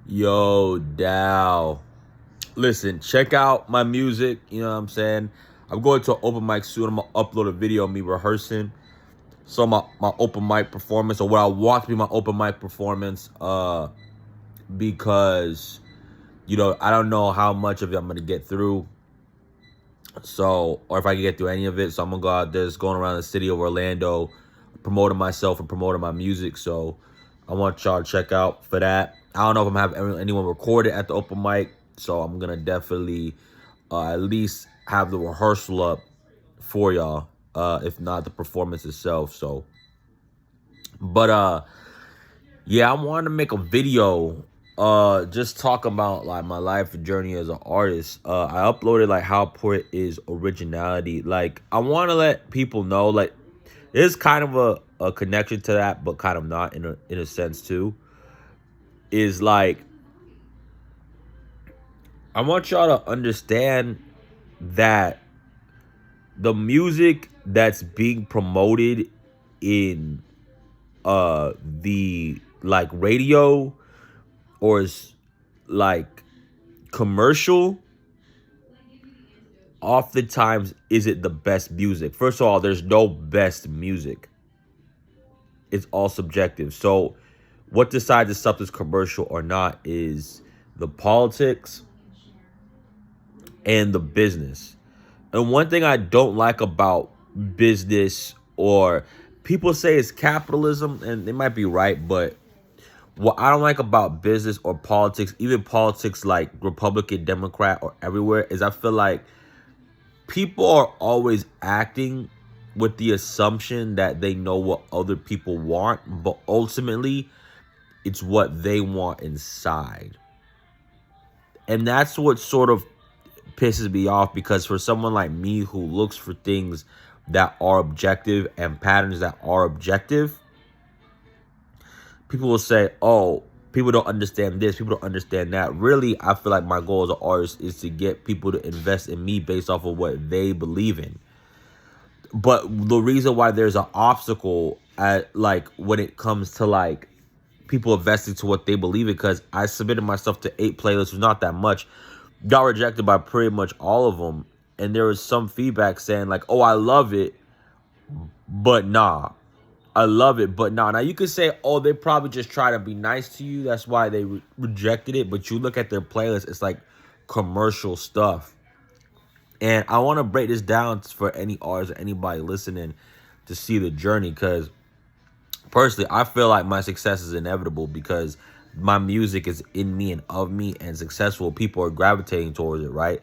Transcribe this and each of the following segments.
Yo, Dow. Listen, check out my music. You know what I'm saying? I'm going to an open mic soon. I'm going to upload a video of me rehearsing. So my open mic performance, or what I want to be my open mic performance, because, I don't know how much of it I'm going to get through. So, or if I can get through any of it. So I'm going to go out there just going around the city of Orlando, promoting myself and promoting my music. So I want y'all to check out for that. I don't know if I'm having anyone record it at the open mic. So I'm going to definitely at least have the rehearsal up for y'all. If not the performance itself. So, but yeah, I wanted to make a video just talk about like my life journey as an artist. I uploaded like how important is originality. Like I want to let people know like there's kind of a connection to that, but kind of not in a sense too. Is like I want y'all to understand that the music that's being promoted in the like radio or is like commercial oftentimes isn't the best music. First of all, there's no best music. It's all subjective. So what decides if something's commercial or not is the politics and the business. And one thing I don't like about business, or people say it's capitalism, and they might be right, but what I don't like about business or politics, even politics like Republican, Democrat, or everywhere, is I feel like people are always acting with the assumption that they know what other people want, but ultimately it's what they want inside. And that's what sort of pisses me off, because for someone like me who looks for things that are objective and patterns that are objective, people will say, oh, people don't understand this, people don't understand that. Really, I feel like my goal as an artist is to get people to invest in me based off of what they believe in. But the reason why there's an obstacle at like when it comes to like people investing to what they believe in, because I submitted myself to 8 playlists, which was not that much, got rejected by pretty much all of them. And there was some feedback saying like, oh, I love it, but nah. I love it, but nah. Now you could say, oh, they probably just try to be nice to you. That's why they rejected it. But you look at their playlist, it's like commercial stuff. And I want to break this down for any artist or anybody listening to see the journey, because personally, I feel like my success is inevitable because my music is in me and of me, and successful people are gravitating towards it, right?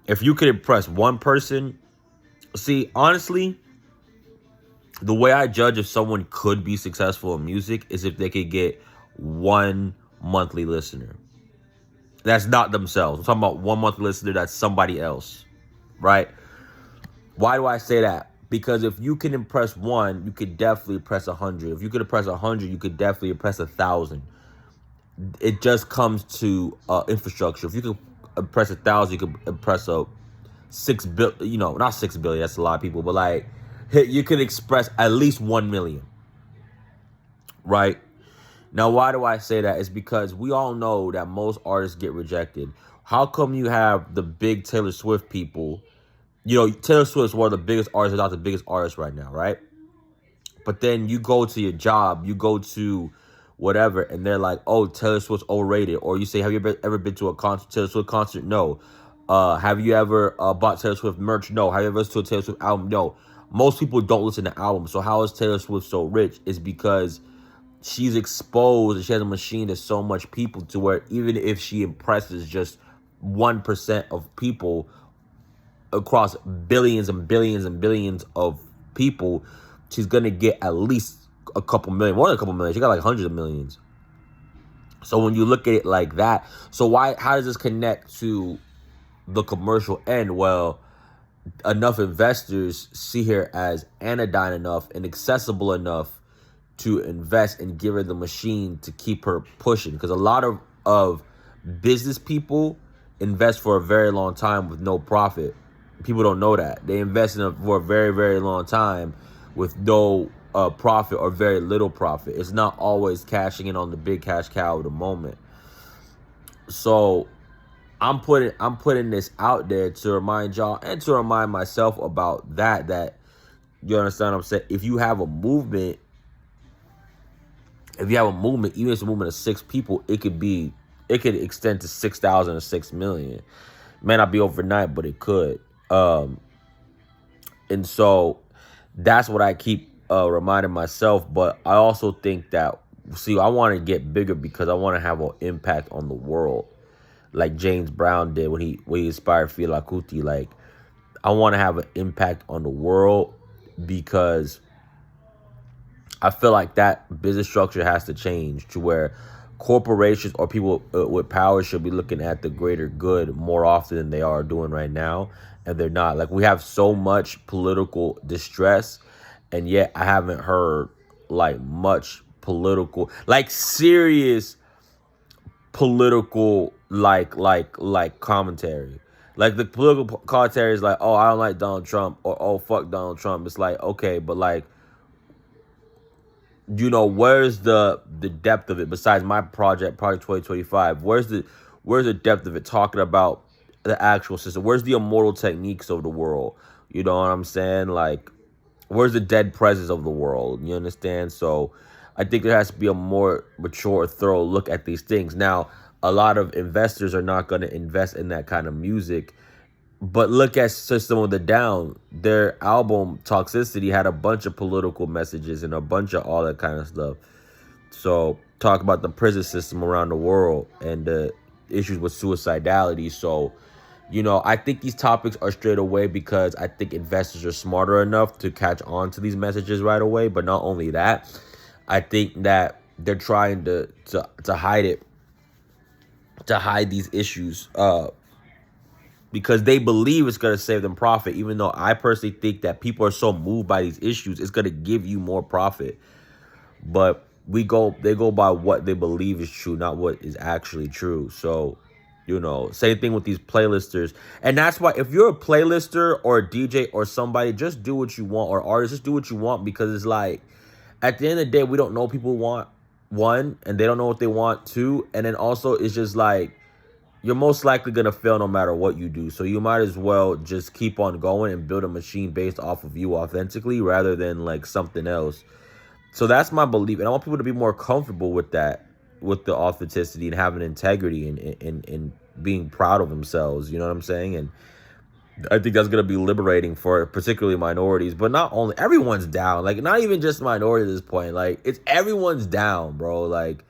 If you could impress one person, see, honestly, the way I judge if someone could be successful in music is if they could get one monthly listener. That's not themselves. I'm talking about one monthly listener that's somebody else, right? Why do I say that? Because if you can impress one, you could definitely impress 100. If you could impress 100, you could definitely impress 1,000. It just comes to infrastructure. If you could impress 1,000, you could impress a 6 billion. Not 6 billion. That's a lot of people, but like you could express at least 1 million, right? Now, why do I say that? It's because we all know that most artists get rejected. How come you have the big Taylor Swift people? Taylor Swift is one of the biggest artists, not the biggest artist right now, right? But then you go to your job, you go to whatever, and they're like, oh, Taylor Swift's overrated. Or you say, have you ever been to a Taylor Swift concert? No. Have you ever bought Taylor Swift merch? No. Have you ever listened to a Taylor Swift album? No. Most people don't listen to albums. So how is Taylor Swift so rich? It's because she's exposed and she has a machine to so much people, to where even if she impresses just 1% of people across billions and billions and billions of people, she's going to get at least a couple million, more than a couple million. She got like hundreds of millions. So when you look at it like that, how does this connect to the commercial end? Well, enough investors see her as anodyne enough and accessible enough to invest and give her the machine to keep her pushing. Because a lot of business people invest for a very long time with no profit. People don't know that. They invest in it for a very, very long time with no profit or very little profit. It's not always cashing in on the big cash cow of the moment. So I'm putting this out there to remind y'all and to remind myself about that you understand what I'm saying? If you have a movement, even if it's a movement of 6 people, it could extend to 6,000 or 6 million. May not be overnight, but it could. And so that's what I keep reminding myself. But I also think that, see, I want to get bigger because I want to have an impact on the world, like James Brown did when he inspired Fela Kuti. Like, I want to have an impact on the world because I feel like that business structure has to change to where corporations or people with power should be looking at the greater good more often than they are doing right now, and they're not. Like, we have so much political distress, and yet I haven't heard like much political, like serious political, like commentary. Like, the political commentary is like, oh, I don't like Donald Trump, or oh, fuck Donald Trump. It's like, okay, but like, where's the depth of it besides my project 2025? Where's the depth of it talking about the actual system? Where's the immortal techniques of the world? You know what I'm saying? Like, where's the dead presence of the world? You understand? So I think there has to be a more mature, thorough look at these things. Now, a lot of investors are not going to invest in that kind of music, but look at System of the Down. Their album Toxicity had a bunch of political messages and a bunch of all that kind of stuff. So talk about the prison system around the world and the issues with suicidality. So, I think these topics are straight away because I think investors are smarter enough to catch on to these messages right away. But not only that, I think that they're trying to hide it, to hide these issues, because they believe it's going to save them profit, even though I personally think that people are so moved by these issues, it's going to give you more profit. But they go by what they believe is true, not what is actually true. So, same thing with these playlisters. And that's why, if you're a playlister or a DJ or somebody, just do what you want, or artists, just do what you want, because it's like, at the end of the day, we don't know people want, one, and they don't know what they want, two, and then also it's just like, you're most likely going to fail no matter what you do. So you might as well just keep on going and build a machine based off of you authentically rather than like something else. So that's my belief. And I want people to be more comfortable with that, with the authenticity and having integrity and being proud of themselves. You know what I'm saying? And I think that's going to be liberating for particularly minorities. But not only, everyone's down. Like, not even just minorities at this point. Like, it's everyone's down, bro. Like,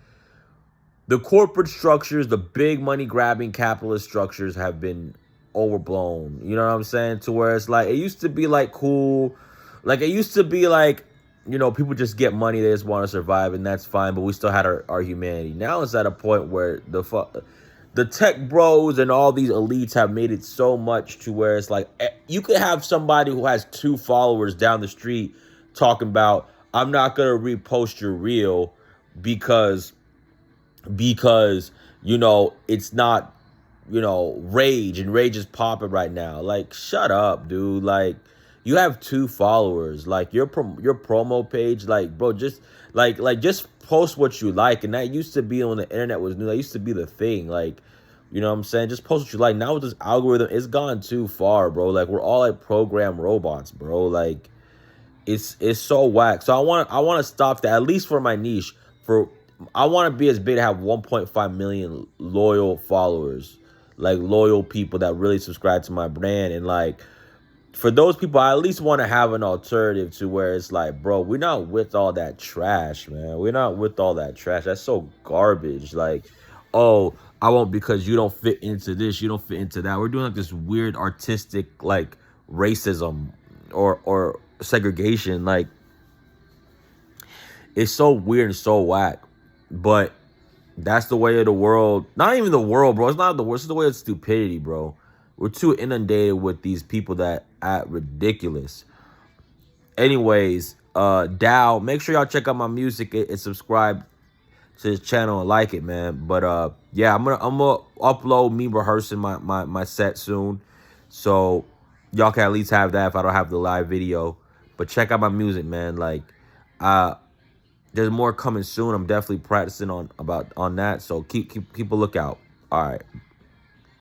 the corporate structures, the big money grabbing capitalist structures have been overblown. You know what I'm saying? To where it's like, it used to be like cool. Like, it used to be like, people just get money, they just want to survive, and that's fine, but we still had our humanity. Now it's at a point where the tech bros and all these elites have made it so much to where it's like, you could have somebody who has 2 followers down the street talking about, I'm not going to repost your reel because it's not, rage, and rage is popping right now. Like, shut up, dude. Like, you have 2 followers. Like, your promo page, like, bro, just just post what you like. And that used to be, when the internet was new, that used to be the thing. Like, you know what I'm saying? Just post what you like. Now with this algorithm, it's gone too far, bro. Like, we're all like programmed robots, bro. Like, it's so whack. So I want to stop that, at least for my niche. I want to be as big to have 1.5 million loyal followers, like loyal people that really subscribe to my brand. And like, for those people, I at least want to have an alternative to where it's like, bro, we're not with all that trash, man. We're not with all that trash. That's so garbage. Like, oh, I won't because you don't fit into this, you don't fit into that. We're doing like this weird artistic like racism or segregation. Like, it's so weird and so whack. But that's the way of the world. Not even the world, bro. It's not the world. It's the way of stupidity, bro. We're too inundated with these people that act ridiculous. Anyways, Dow, make sure y'all check out my music and subscribe to his channel and like it, man. But yeah, I'm gonna upload me rehearsing my set soon, so y'all can at least have that if I don't have the live video. But check out my music, man. Like, there's more coming soon. I'm definitely practicing on that, so keep a lookout. All right.